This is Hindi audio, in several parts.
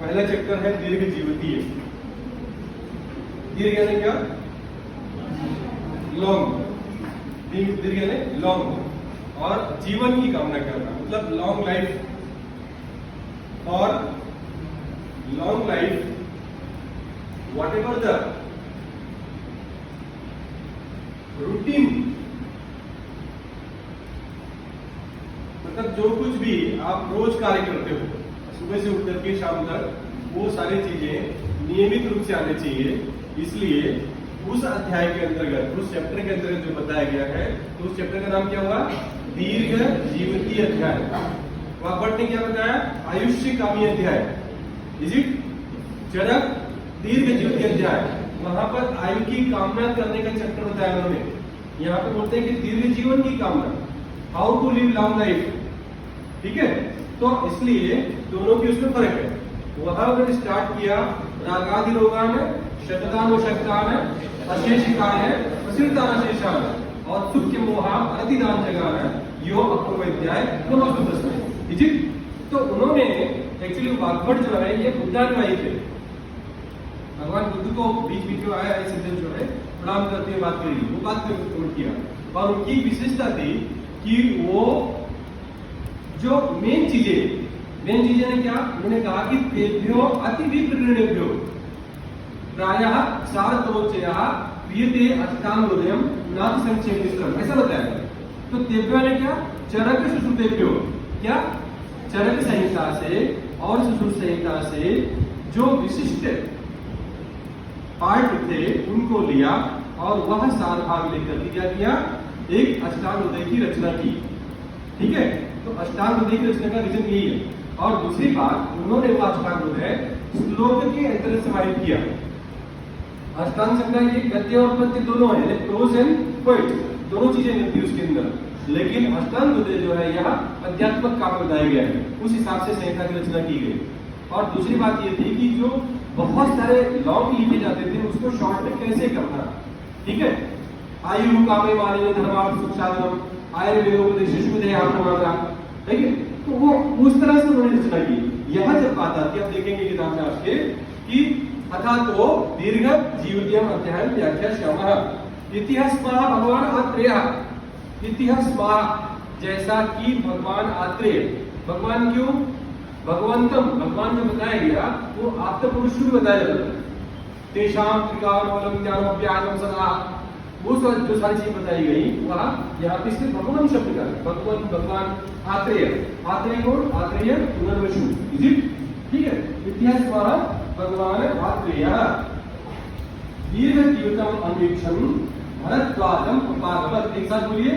पहला चैप्टर है दीर्घ जीवितीय। दीर्घ यानी क्या? लॉन्ग। दीर्घ यानी लॉन्ग। और जीवन की कामना करना मतलब लॉन्ग लाइफ। और long life what ever the routine, मतलब जो कुछ भी आप रोज कार्य करते हो सुबह से उठ करके शाम तक, वो सारी चीजें नियमित रूप से आनी चाहिए। इसलिए उस अध्याय के अंतर्गत, उस चैप्टर के अंतर्गत जो बताया गया है, तो उस चैप्टर का नाम क्या हुआ? दीर्घ जीवितीय अध्याय। वहां भट्ट ने क्या बताया? आयुष्य कामी अध्याय। Is it? चरक दीर्घ जीवितीय अध्याय। वहां पर आयु की कामना करने का चैप्टर बताया उन्होंने। यहाँ पे बोलते हैं कि दीर्घ जीवन की कामना, how to live long life. ठीक है, तो इसलिए दोनों की उसमें फर्क है। वहां उन्होंने स्टार्ट किया रागादि रोगान शतदान अशेषिकान असिरतान और सुख मोहा अतिदान जगान यो अपूर्वाध्याय नमस्तुतस्मै। जी, तो उन्होंने एक्चुअली वाग्भट जो है ये बुद्धानुयायी थे। भगवान बुद्ध को बीच बीच में आया सिद्धन जो है प्रणाम करते हुए बात करी, वो बात को किया। और उनकी विशेषता थी कि वो जो मेन चीजें ने क्या उन्होंने कहा कि तेभ्यो अति विप्रगृह्येभ्यो प्रायः सारतोच्चयः क्रियते अष्टांगोदयम् नाति संक्षेपः, ऐसा बताया। तो तेभ्यो ने क्या? चरक सुश्रुतेभ्यो, क्या? चरक संहिता से और सुश्रुत संहिता से जो विशिष्ट पार्ट थे उनको लिया और वह सार भाग लेकर क्या किया? एक अष्टांगोदय की रचना की। ठीक है, तो अष्टांगोदय की रचना का रीजन यही है। और दूसरी बात, उन्होंने वो अष्टांगोदय श्लोक के अंतर समाहित किया। अष्टांग संख्या ये गद्य और पद्य दोनों है, प्रोज एंड पोएट्री दोनों चीजें मिलती है उसके अंदर। लेकिन अष्टांगोदय जो है यह अध्यात्मक काव्य बताया गया है, उस हिसाब से संहिता की रचना की गई। और दूसरी बात ये थी कि जो बहुत सारे लॉन्ग लिखे जाते थे उसको शॉर्ट में कैसे करना। ठीक है, आयु कामे माने धर्मार्थ सुख साधनम आयुर्वेदोपदेश। ठीक है, तो वो उस तरह से उन्होंने रचना की। यह जब बात आती है, आप देखेंगे किताब में आपके कि अथा तो दीर्घ जीवितीयम अध्याय व्याख्या श्यामः इतिहास भगवान आत्रेय। इतिहास जैसा कि भगवान आत्रेय, भगवान क्यों? भगवंतम, भगवान जो बताया गया वो आप्त पुरुष भी बताया जाता है। तेषाम त्रिकालम ज्ञानम सदा, वो जो सारी चीज बताई गई वह यहाँ पे सिर्फ भगवान शब्द का भगवान, भगवान आत्रेय। आत्रेय कौन? आत्रेय पुनर्वसु। ठीक है, इतिहास द्वारा भगवान आत्रेय दीर्घ जीवितम अन्वीक्षण भरद्वाजम उपागमत्। एक साथ बोलिए,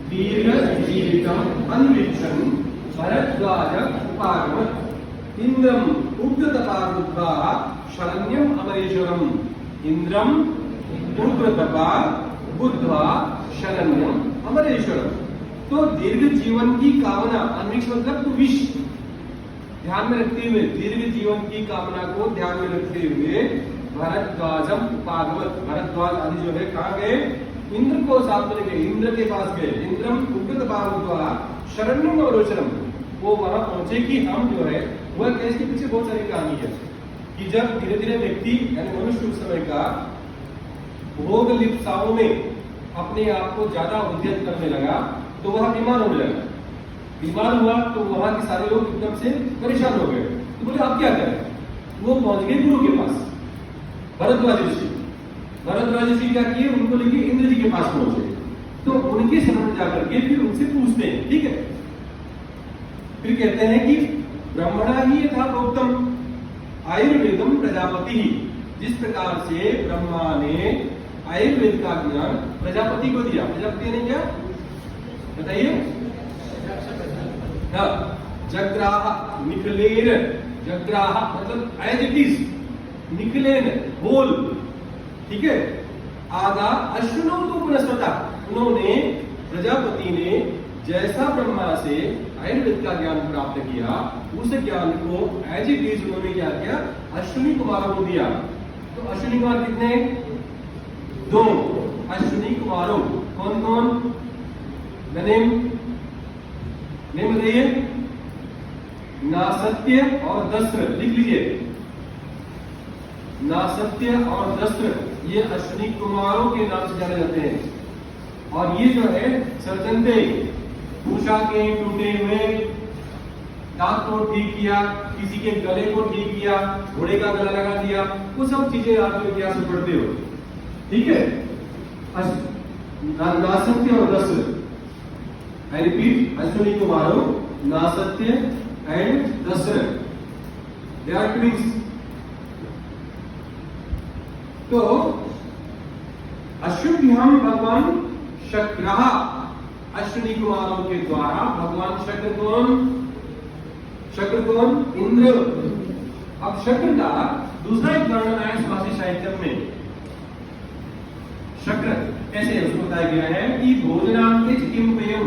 दीर्घ जीवितम अन्वीक्षण भरद्वाज उपागमत्। इंद्रम उग्रतपा शरण्यम अमरेश्वरम। इंद्रम उग्रतपा बुद्ध्वा शरण्यम अमरेश्वरम। तो दीर्घ जीवन की कामना, अन्वीक्ष मतलब टू विश, ध्यान में रखते हुए, दीर्घ जीवन की कामना को ध्यान में रखते हुए भरद्वाजम उपागमत्। भरद्वाज आदि जो है कहाँ गए? इंद्र को साथ में गए, इंद्र के पास गए। इंद्रम उग्रतपा बुद्ध्वा शरण्यम अमरेश्वरम, वो वहां पहुंचे कि हम जो है वह केस के पीछे बहुत सारी कहानी है कि जब धीरे धीरे व्यक्ति यानी मनुष्य उस समय का भोग लिप्साओं में अपने आप को ज्यादा उद्यत करने लगा तो वह बीमार होने लगा। बीमार हुआ तो वहां के सारे लोग एकदम से परेशान हो गए। तो बोले आप क्या करें? वो पहुंच गए गुरु के पास, भरद्वाज ऋषि। भरद्वाज ऋषि क्या किए? उनको लेके इंद्र जी के पास पहुंचे। तो उनके शरण में जाकर के फिर उनसे पूछते हैं। ठीक है, फिर कहते हैं कि ब्रह्मणा ही यथा प्रोक्तम आयुर्वेदम प्रजापति ही। जिस प्रकार से ब्रह्मा ने आयुर्वेद का ज्ञान प्रजापति को दिया। प्रजापति ने क्या बताइए? जग्राह निखलेन, जग्राह मतलब एज इट इज, निखलेन होल। ठीक है, आगा अश्विनों तो पुनस्पता, उन्होंने प्रजापति ने जैसा ब्रह्मा से आयुर्वेद का ज्ञान प्राप्त किया उस ज्ञान को एज इट इज उन्होंने क्या किया? अश्विनी कुमारों को दिया। तो अश्विनी कुमार कितने? दो अश्विनी कुमारों। कौन कौन? नेम बताइए। नासत्य और दस्र, लिख लीजिए, नासत्य और दस्र ये अश्विनी कुमारों के नाम से जाने जाते हैं। और ये जो है सर्जनते, पूछा के टूटे हुए दांत को ठीक किया, किसी के गले को ठीक किया, घोड़े का गला लगा दिया, वो सब चीजें आप जो इतिहास में पढ़ते हो, ठीक है। नासत्य और दस्र, आई रिपीट, अश्विनी कुमारों, Nasatya and Dasra, they are twins. तो अश्विभ्याम भगवान शक्र, अश्विनी कुमारों के द्वारा भगवान शक्र कौन? इंद्र। अब शक्र का दूसरा एक वर्णन है समासी साहित्य में। शक्र कैसे है उसको बताया गया है कि भोजनांते किम पेयम,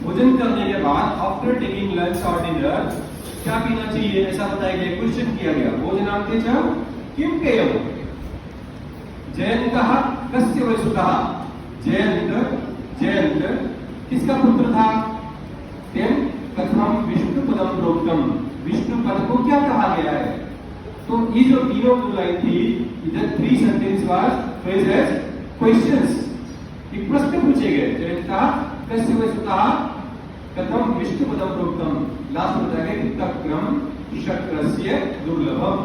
भोजन करने के बाद आफ्टर टेकिंग लंच और डिनर क्या पीना चाहिए, ऐसा बताया गया, क्वेश्चन किया गया। भोजनांते च किम पेयम, जयंतः कस्य वै सुतः, जयंत किसका पुत्र था? कथम विष्णु पदम प्रोक्तम, विष्णु पद को क्या कहा गया है? तो ये जो तीनों लाइन थी, इधर 3 sentence was phrase as questions, एक प्रश्न पूछे गए। जयंतः कस्य वै सुतः, कथम विष्णु पदम प्रोक्तम, लास्ट बताया गया कि तक्रम शक्रस्य दुर्लभम।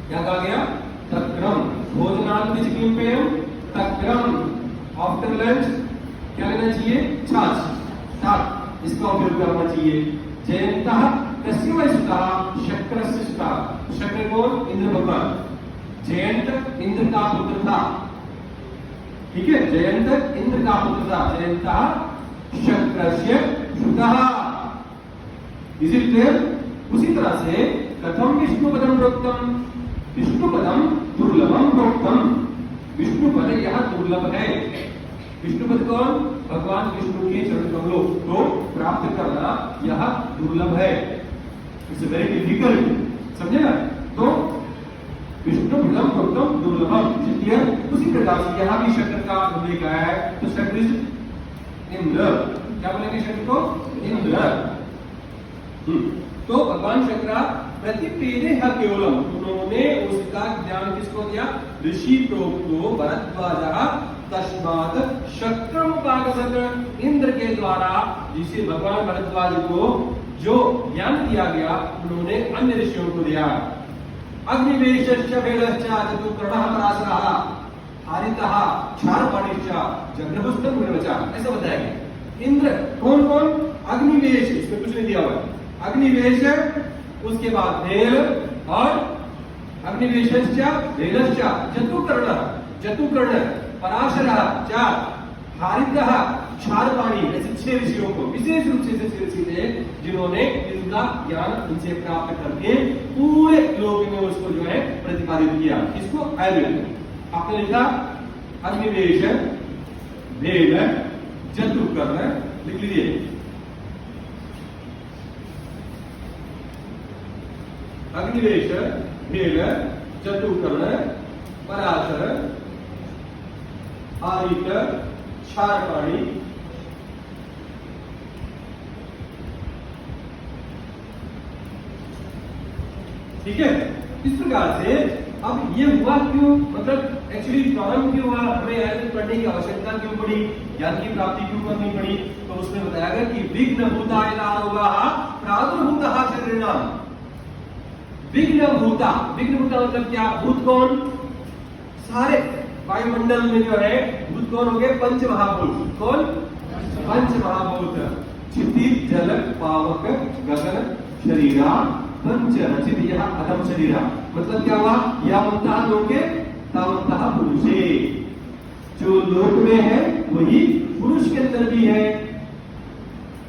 क्या कहा गया? तक्रम, भोजनांत किम पेयम, तक्रम, आफ्टर लंच क्या लेना चाहिए? छाछ, इसका उपयोग करना चाहिए। जयंतः कस्य वै सुतः, शक्रस्य सुतः, शक्र कौन? इंद्र भगवान। जयंत इंद्र का पुत्र था, ठीक है, जयंत इंद्र का पुत्र था। जयंतः शक्रस्य सुतः, इज इट क्लियर? उसी तरह से कथम विष्णु पदम प्रोक्तम, विष्णु पदम दुर्लभम प्रोक्तम, विष्णु पद यह दुर्लभ है। विष्णु पद कौन? भगवान विष्णु के चरण कमलों को प्राप्त करना यह दुर्लभ है, इट्स वेरी डिफिकल्ट, समझे ना? तो विष्णु पदम प्रोक्तम दुर्लभम, उसी प्रकार से यहां भी शक्र का उल्लेख आया है। तो शक्र इंद्र, क्या बोलेंगे शक्र को? इंद्र। तो भगवान शक्र प्रतिपेदे है केवलम, उन्होंने उसका ज्ञान किसको दिया? ऋषि प्रोक्तो भरद्वाज तस्मात् शक्रम उपागसत, इंद्र के द्वारा जिसे भगवान भरद्वाज को जो ज्ञान दिया गया उन्होंने अन्य ऋषियों को दिया। अग्निवेशश्च वेदश्च चतुर्कर्णः पराशरः हारितः क्षारपाणिश्च जग्रहुस्तम विरवचा, ऐसा बताया गया। इंद्र कौन कौन? अग्निवेश, इसमें कुछ नहीं दिया हुआ, अग्निवेश, उसके बाद वेल और अग्निवेशश्च वेदश्च चतुर्कर्ण पराशरः चार, हारितः क्षारपाणी, ऐसे 6 ऋषियों को विशेष रूप से 6 ऋषि थे जिन्होंने इनका ज्ञान उनसे प्राप्त करके पूरे लोक में उसको जो है प्रतिपादित किया। इसको आयुर्वेद आपने लिखा, अग्निवेश, वेद, चतुर्कर्ण, लिख लीजिए। अग्निवेश, वेद, चतुर्कर्ण, पराशर, हारित, क्षारपाणी, ठीक है। इस प्रकार से अब ये हुआ क्यों, मतलब एक्चुअली प्रारंभ क्यों हुआ, हमें आयुर्वेद पढ़ने की आवश्यकता क्यों पड़ी, ज्ञान की प्राप्ति क्यों करनी पड़ी? तो उसमें बताया गया कि विघ्न भूताय रोगाः प्रादुर्भूतः शरीराणाम। विघ्न भूता, विघ्न भूता मतलब क्या? भूत कौन? सारे वायुमंडल में जो है भूत कौन हो गए? पंच महाभूत। कौन? पंच महाभूत, क्षितिज, जल, पावक, गगन, शरीरा, पंच रचित यह अधम शरीरा। मतलब क्या हुआ? यावन्तः लोके तावन्तः पुरुषे, जो लोक में है वही पुरुष के अंदर भी है।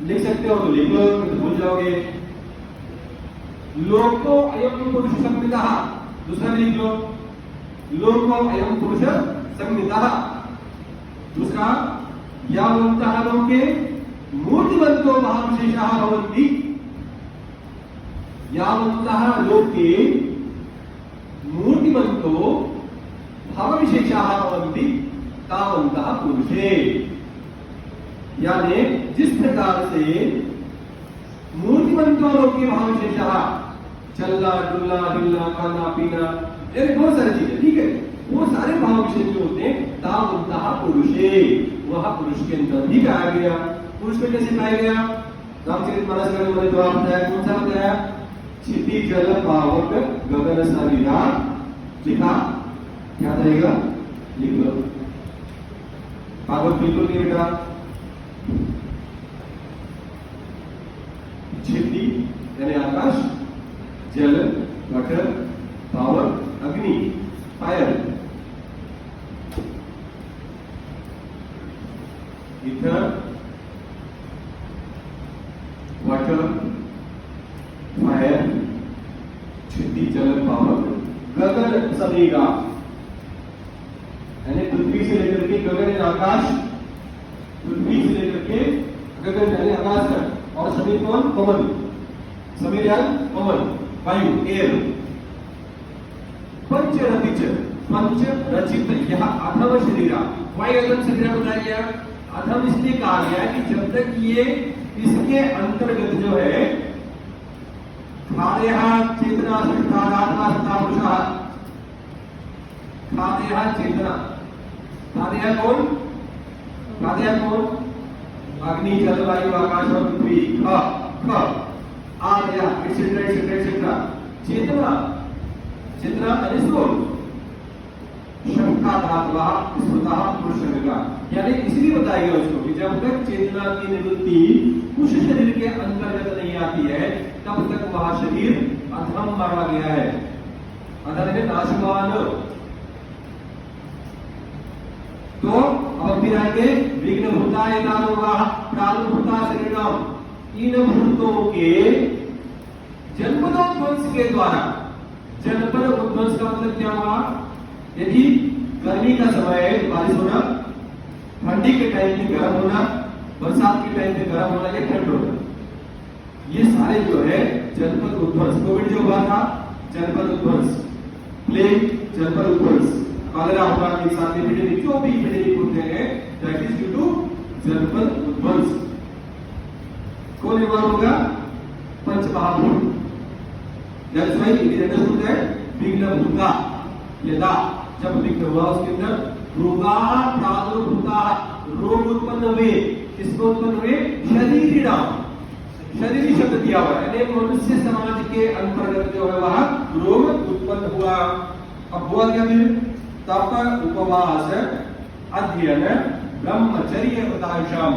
लिख सकते हो तो लिख लो, भूल जाओगे। लोको अयम पुरुष संहिता, दूसरा भी लिख लो, लोको अयम पुरुष संहिता। दूसरा, यावन्तः लोके मूर्तिमन्तो महाविशेषाः भवन्ति, यावन्तः लोके मूर्तिमन्तो भावविशेषाः भवन्ति तावन्तः पुरुषे। यानी जिस प्रकार से मूर्तिमंतों लोग के भाव विशेषः चलना डुलना हिलना खाना पीना ये बहुत सारी चीजें, ठीक है, वो सारे भाव विशेष जो होते हैं तावन्तः पुरुषे, वह पुरुष के अंदर भी पाया गया। पुरुष में कैसे पाया गया? रामचरितमानस का मैंने जवाब बताया, कौन सा बताया? क्षिति जल पावक गगन शरीरा लिखा, याद रहेगा, लिख लो। पावक बिल्कुल नहीं बेटा, क्षिति यानी आकाश, जल वाटर, पावर अग्नि fire, ether water fire, Kshitiz जल पावर, गगन समीरा यानी पृथ्वी से लेकर के गगन यानी आकाश, पृथ्वी से लेकर के गगन यानी आकाश तक, और समीर कौन? पवन, समीर यानी पवन, वायु, एयर। पंच रचित, पंच रचित यह अधम शरीर, वायु अधम शरीर बताया गया। अधम इसलिए कहा गया कि जब तक ये इसके अंतर्गत जो है खादेह चेतना सृष्टारात्मा सत्ता पुरुषः, खादेह चेतना, खादेह कौन? खादेह कौन? अग्नि जल वायु आकाश और पृथ्वी, ख आदया एक्सेट्रा एक्सेट्रा एक्सेट्रा, चेतना, चेतना यानी सोल, शंका धातुवा स्मृतः पुरुषंगा, यानी इसलिए बताया गया उसको कि जब तक चेतना की निवृत्ति उस शरीर के अंतर्गत नहीं आती है तब तक वह शरीर अधम माना गया है। अधम है नाशवान। तो अब फिर आएंगे विघ्न भूता प्रादुर्भूता शरीरम, इन भूतों के जन्मोध्वंस के द्वारा, जनपद उद्वंस का मतलब क्या हुआ? यदि गर्मी का समय है बारिश होना, ठंडी के टाइम पे गर्म होना, बरसात के टाइम पे गर्म होना या ठंड होना, ये सारे जो है जनपद उद्वंस। कोविड जो हुआ था जनपद उद्वंस, प्लेग जनपद उद्वंस, कॉलेरा हुआ, इंसान में एपिडेमिक, जो भी एपिडेमिक होते हैं दैट इज ड्यू टू जनपद उद्वंस। कौन बीमार होगा? पंच महाभूत। That's why it is understood that विघ्न भूता, यदा जब विघ्न हुआ उसके अंदर रोगाः प्रादुर्भूताः, रोग उत्पन्न हुए। किसको उत्पन्न हुए? शरीरिणाम, शरीरी शब्द दिया हुआ है, यानी मनुष्य समाज के अंतर्गत जो है वह रोग उत्पन्न हुआ। अब हुआ क्या? फिर तप उपवास अध्ययन ब्रह्मचर्य व्रतायुषाम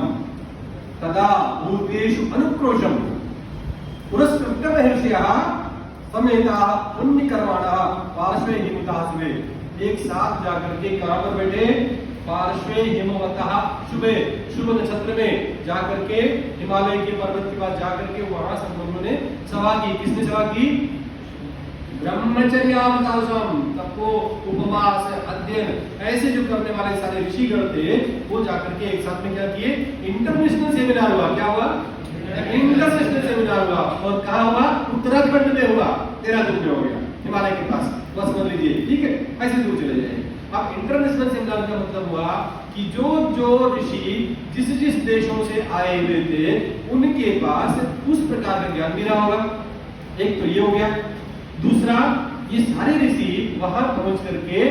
तदा भूतेषु अनुक्रोशम पुरस्कृत्य महर्षियः समेताः पुण्यकर्माणः पार्श्वे हिमवतः। एक साथ जाकर के कहां पर बैठे? पार्श्वे हिमवतः, सुबह शुभ नक्षत्र में जाकर के हिमालय के पर्वत के पास जाकर के वहां सब लोगों ने सभा की। किसने सभा की? ब्रह्मचर्यावतारम, तपो उपवास अध्ययन ऐसे जो करने वाले सारे ऋषिगण थे वो जाकर के एक साथ में क्या किए? इंटरनेशनल सेमिनार हुआ। क्या हुआ? इंटरनेशनल सेमिनार हुआ। और कहाँ हुआ? उत्तराखंड में हुआ, देहरादून में हो गया, हिमालय के पास। बस समझ लीजिए, ठीक है, ऐसे दूर चले जाएंगे। अब इंटरनेशनल सेमिनार का मतलब हुआ कि जो जो ऋषि जिस जिस देशों से आए हुए थे उनके पास उस प्रकार का ज्ञान भी रहा होगा। एक तो ये हो गया। दूसरा, ये सारे ऋषि वहां पहुंच करके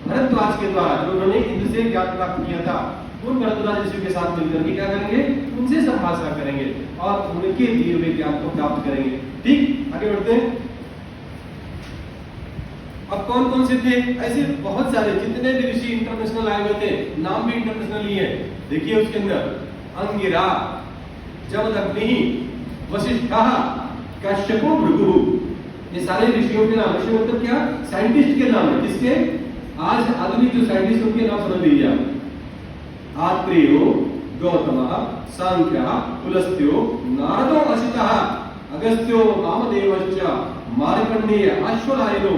भरद्वाज के द्वारा जो उन्होंने इंद्र से ज्ञान प्राप्त किया था उन भरद्वाज ऋषियों के साथ मिलकर के क्या करेंगे? उनसे संभाषण करेंगे और उनके दिए हुए ज्ञान को प्राप्त करेंगे। ठीक, आगे बढ़ते हैं। अब कौन कौन से थे? ऐसे बहुत सारे, जितने भी ऋषि इंटरनेशनल आए हुए थे, नाम भी इंटरनेशनल ही है। देखिए उसके अंदर अंगिरा, जमदग्नि, वशिष्ठः, कश्यपो, भृगु, ये सारे ऋषियों के नाम। ऋषि मतलब क्या? साइंटिस्ट के नाम है। किसके? आज आधुनिक जो साइंटिस्ट उनके नाम समझ लीजिए आप। आत्रेयो, गौतमः, सांख्यः, पुलस्त्यो, नारदो, असितः, अगस्त्यो, वामदेवश्च, मार्कण्डेय, अश्वलायनो,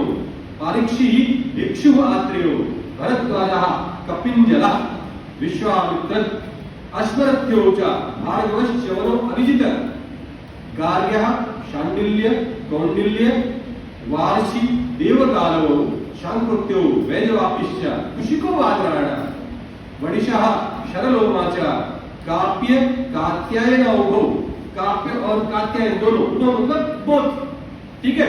पारीक्षी, भिक्षु, आत्रेयो, भरद्वाजः, कपिंजलः, विश्वामित्र, अश्वरथ्यो च, भार्गवश्च्यवनो, अभिजित, गार्ग्यः, शाण्डिल्य, कौंडिल्य, वार्षि, देवकालो, शांकृत्यो, वैजवापिश्च, कुशिको, वादरायण, वडिशः, शरलोमा च, काप्य, कात्यायन, औभौ, काप्य और कात्यायन दोनों, दोनों मतलब बोथ, ठीक है।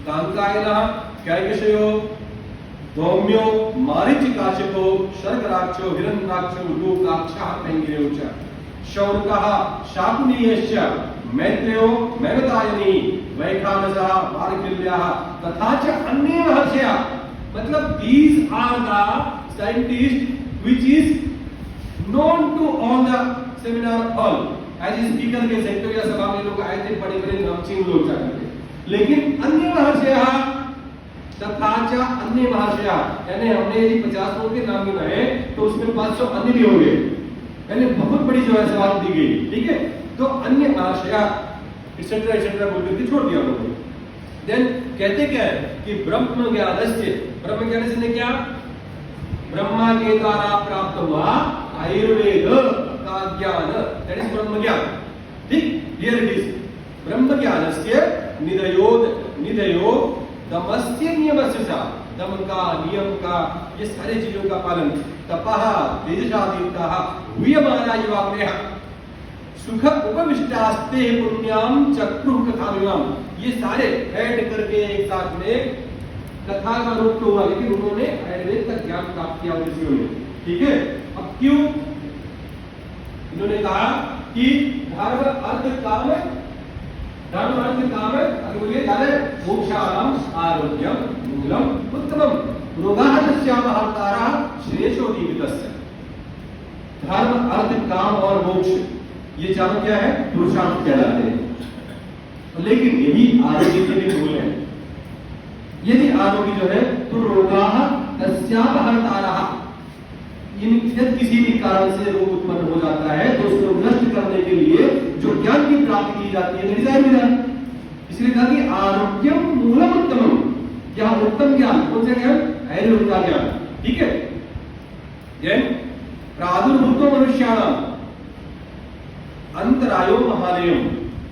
कांकायनः कैकशयो धौम्यो मारीचिकाशितो शर्कराक्षो हिरण्याक्षो लूकाक्षः पैंगिरेयो च शौनकः शाकुनीयश्च मैत्रेयो मैगतायनी वैखानसः मार्किल्याः तथा च अन्ये महर्षयः। मतलब these are the scientists which is known to all the seminar hall as speaker के सेक्टर या सभा में लोग आए थे, बड़े-बड़े नामचीन लोग जाते, लेकिन अन्य महर्षयः तथा च अन्य महर्षयः, यानी हमने यदि 50 लोगों के नाम गिनाए तो उसमें 500 अन्य भी होंगे, यानी बहुत बड़ी जो है सवाल दी गई, ठीक है। तो अन्य महर्षयः एक्सेट्रा एक्सेट्रा बोल के छोड़ दिया लोगों ने। देन कहते क्या है कि ब्रह्म ज्ञानस्य, ब्रह्म ज्ञान से क्या, ब्रह्मा के द्वारा प्राप्त हुआ आयुर्वेद का ज्ञान, दैट इज ब्रह्म ज्ञान, ठीक। हियर इट इज ब्रह्म ज्ञानस्य निधयो दमस्य नियमस्य च, दम का नियम का ये सारे चीजों का पालन, तपः तेजसादीप्तः हुयमाना युवाग्नेः सुख उपविष्टास्ते पुण्याम चक्रुः कथामिमाम, ये सारे ऐड करके एक साथ में कथा का रूप तो हुआ, लेकिन उन्होंने आयुर्वेद का ज्ञान प्राप्त किया ऋषियों ने, ठीक है। अब क्यों इन्होंने कहा कि धर्म अर्थ काम है, मोक्षाणाम आरोग्यम मूलम उत्तमम रोगाः तस्यामः हर्तारः श्रेयसो जीवितस्य। धर्म अर्थ काम और मोक्ष ये चारों क्या है, पुरुषार्थ कहलाते हैं, लेकिन यही आरोग्य के लिए मूल है। यदि आरोग्य जो है तो रोगाः तस्यामः हर्तारः, यदि किसी भी कारण से रोग उत्पन्न हो जाता है तो उसको नष्ट करने के लिए जो ज्ञान की प्राप्ति की जाती है, इसलिए कहा कि आरोग्यम मूलम उत्तमम, यहाँ उत्तम ज्ञान कौन सा ज्ञान, आयुर्वेद का ज्ञान, ठीक है। प्रादुर्भूतो मनुष्याणाम अंतरायो महालयम,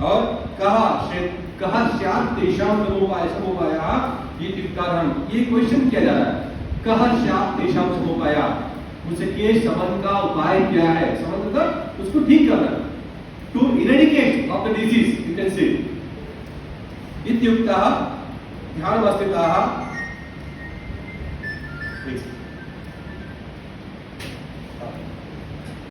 और कहा स्यात् तेषां समोपायः, ये क्वेश्चन किया जा रहा है, कहा स्यात् तेषां समोपायः, मुझसे के संबंध का उपाय क्या है, संबंध का उसको ठीक करना, to eradicate of the disease you can say. इत्युक्तः ध्यानमस्थिताः